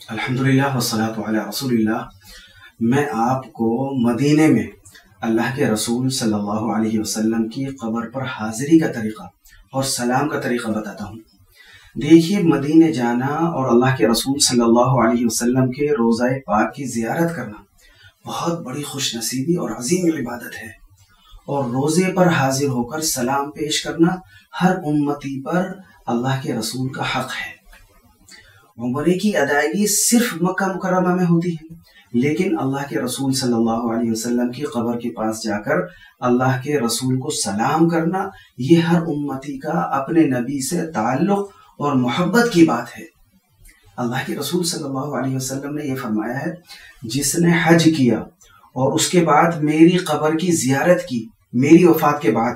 الحمدللہ والصلاۃ علی رسول اللہ۔ میں آپ کو مدینے میں اللہ کے رسول صلی اللہ علیہ وسلم کی قبر پر حاضری کا طریقہ اور سلام کا طریقہ بتاتا ہوں۔ دیکھیے، مدینے جانا اور اللہ کے رسول صلی اللہ علیہ وسلم کے روضہ پاک کی زیارت کرنا بہت بڑی خوش نصیبی اور عظیم عبادت ہے، اور روضے پر حاضر ہو کر سلام پیش کرنا ہر امتی پر اللہ کے رسول کا حق ہے۔ عمرے کی ادائیگی صرف مکہ مکرمہ میں ہوتی ہے، لیکن اللہ کے رسول صلی اللہ علیہ وسلم کی قبر کے پاس جا کر اللہ کے رسول کو سلام کرنا یہ ہر امتی کا اپنے نبی سے تعلق اور محبت کی بات ہے۔ اللہ کے رسول صلی اللہ علیہ وسلم نے یہ فرمایا ہے، جس نے حج کیا اور اس کے بعد میری قبر کی زیارت کی میری وفات کے بعد،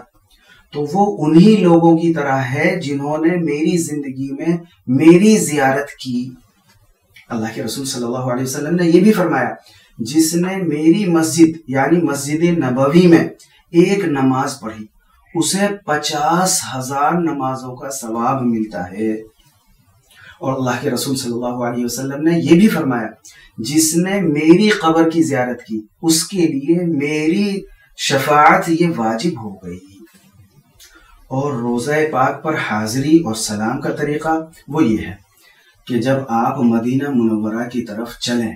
تو وہ انہی لوگوں کی طرح ہے جنہوں نے میری زندگی میں میری زیارت کی۔ اللہ کے رسول صلی اللہ علیہ وسلم نے یہ بھی فرمایا، جس نے میری مسجد یعنی مسجد نبوی میں ایک نماز پڑھی اسے 50,000 نمازوں کا ثواب ملتا ہے۔ اور اللہ کے رسول صلی اللہ علیہ وسلم نے یہ بھی فرمایا، جس نے میری قبر کی زیارت کی اس کے لیے میری شفاعت یہ واجب ہو گئی۔ اور روضہ پاک پر حاضری اور سلام کا طریقہ وہ یہ ہے کہ جب آپ مدینہ منورہ کی طرف چلیں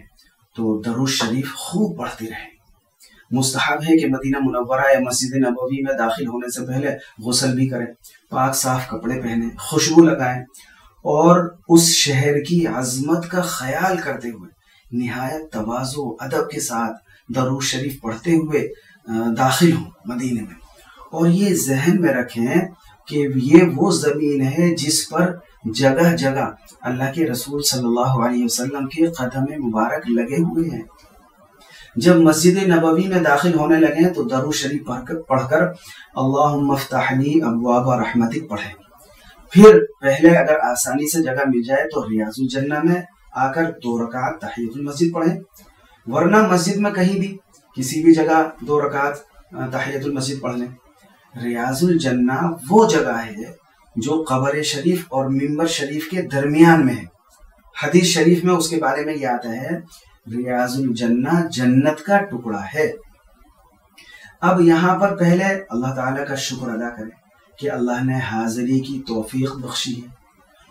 تو درود شریف خوب پڑھتے رہیں۔ مستحب ہے کہ مدینہ منورہ یا مسجد نبوی میں داخل ہونے سے پہلے غسل بھی کریں، پاک صاف کپڑے پہنیں، خوشبو لگائیں، اور اس شہر کی عظمت کا خیال کرتے ہوئے نہایت تواضع و ادب کے ساتھ درود شریف پڑھتے ہوئے داخل ہوں مدینے میں۔ اور یہ ذہن میں رکھیں کہ یہ وہ زمین ہے جس پر جگہ جگہ اللہ کے رسول صلی اللہ علیہ وسلم کے قدم مبارک لگے ہوئے ہیں۔ جب مسجد نبوی میں داخل ہونے لگیں تو درود شریف پڑھ کر اللہم افتح لی ابواب رحمتک پڑھیں۔ پھر پہلے اگر آسانی سے جگہ مل جائے تو ریاض الجنہ میں آ کر 2 رکعت تحیۃ المسجد پڑھیں، ورنہ مسجد میں کہیں بھی کسی بھی جگہ 2 رکعت تحیۃ المسجد پڑھ لیں۔ ریاض الجنہ وہ جگہ ہے جو قبر شریف اور منبر شریف کے درمیان میں ہے۔ حدیث شریف میں اس کے بارے میں یہ آتا ہے، ریاض الجنہ جنت کا ٹکڑا ہے۔ اب یہاں پر پہلے اللہ تعالیٰ کا شکر ادا کریں کہ اللہ نے حاضری کی توفیق بخشی ہے،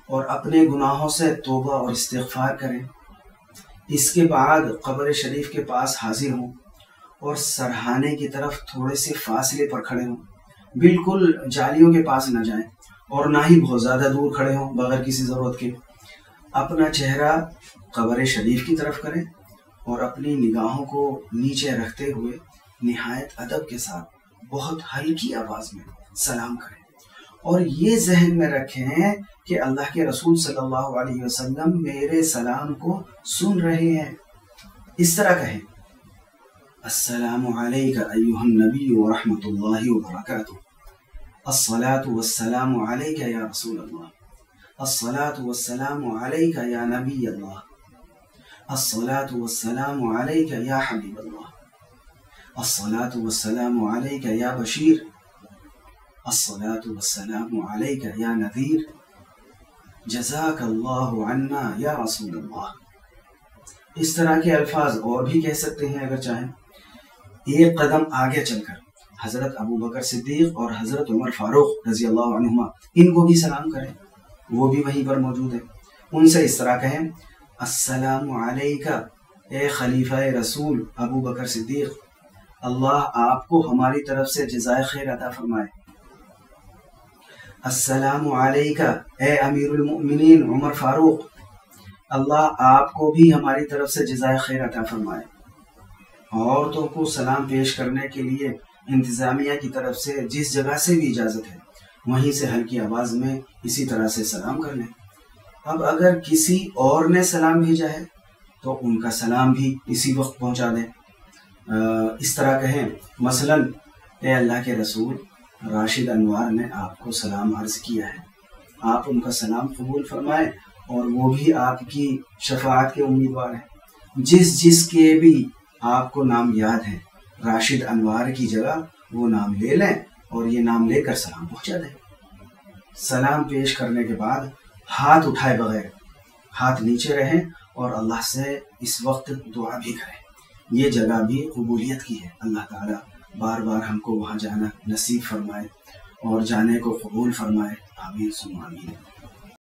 اور اپنے گناہوں سے توبہ اور استغفار کریں۔ اس کے بعد قبر شریف کے پاس حاضر ہوں اور سرہانے کی طرف تھوڑے سے فاصلے پر کھڑے ہوں، بالکل جالیوں کے پاس نہ جائیں اور نہ ہی بہت زیادہ دور کھڑے ہوں بغیر کسی ضرورت کے۔ اپنا چہرہ قبر شریف کی طرف کریں اور اپنی نگاہوں کو نیچے رکھتے ہوئے نہایت ادب کے ساتھ بہت ہلکی آواز میں سلام کریں، اور یہ ذہن میں رکھیں کہ اللہ کے رسول صلی اللہ علیہ وسلم میرے سلام کو سن رہے ہیں۔ اس طرح کہیں، السلام علیک ایھا النبی ورحمۃ اللہ وبرکاتہ، الصلاۃ والسلام علیک یا رسول اللہ، الصلاۃ والسلام علیک یا نبی اللہ، الصلاۃ والسلام علیک یا حبیب اللہ، الصلاۃ والسلام علیک یا بشیر، الصلاۃ والسلام علیک یا نذیر، جزاک اللہ عنا یا رسول اللہ۔ اس طرح کے الفاظ اور بھی کہہ سکتے ہیں اگر چاہیں۔ ایک قدم آگے چل کر حضرت ابو بکر صدیق اور حضرت عمر فاروق رضی اللہ عنہما ان کو بھی سلام کریں، وہ بھی وہیں پر موجود ہیں۔ ان سے اس طرح کہیں، السلام علیکہ اے خلیفہ رسول ابو بکر صدیق، اللہ آپ کو ہماری طرف سے جزائے خیر عطا فرمائے۔ السلام علیکہ اے امیر المؤمنین عمر فاروق، اللہ آپ کو بھی ہماری طرف سے جزائے خیر عطا فرمائے۔ عورتوں کو سلام پیش کرنے کے لیے انتظامیہ کی طرف سے جس جگہ سے بھی اجازت ہے وہیں سے ہلکی آواز میں اسی طرح سے سلام کر لیں۔ اب اگر کسی اور نے سلام بھیجا ہے تو ان کا سلام بھی اسی وقت پہنچا دیں۔ اس طرح کہیں، مثلا اے اللہ کے رسول، راشد انوار نے آپ کو سلام عرض کیا ہے، آپ ان کا سلام قبول فرمائیں، اور وہ بھی آپ کی شفاعت کے امیدوار ہیں۔ جس کے بھی آپ کو نام یاد ہے، راشد انوار کی جگہ وہ نام لے لیں اور یہ نام لے کر سلام پہنچا دیں۔ سلام پیش کرنے کے بعد ہاتھ اٹھائے بغیر ہاتھ نیچے رہیں اور اللہ سے اس وقت دعا بھی کریں. یہ جگہ بھی قبولیت کی ہے. اللہ تعالیٰ بار بار ہم کو وہاں جانا نصیب فرمائے اور جانے کو قبول فرمائے. آمین ثم آمین.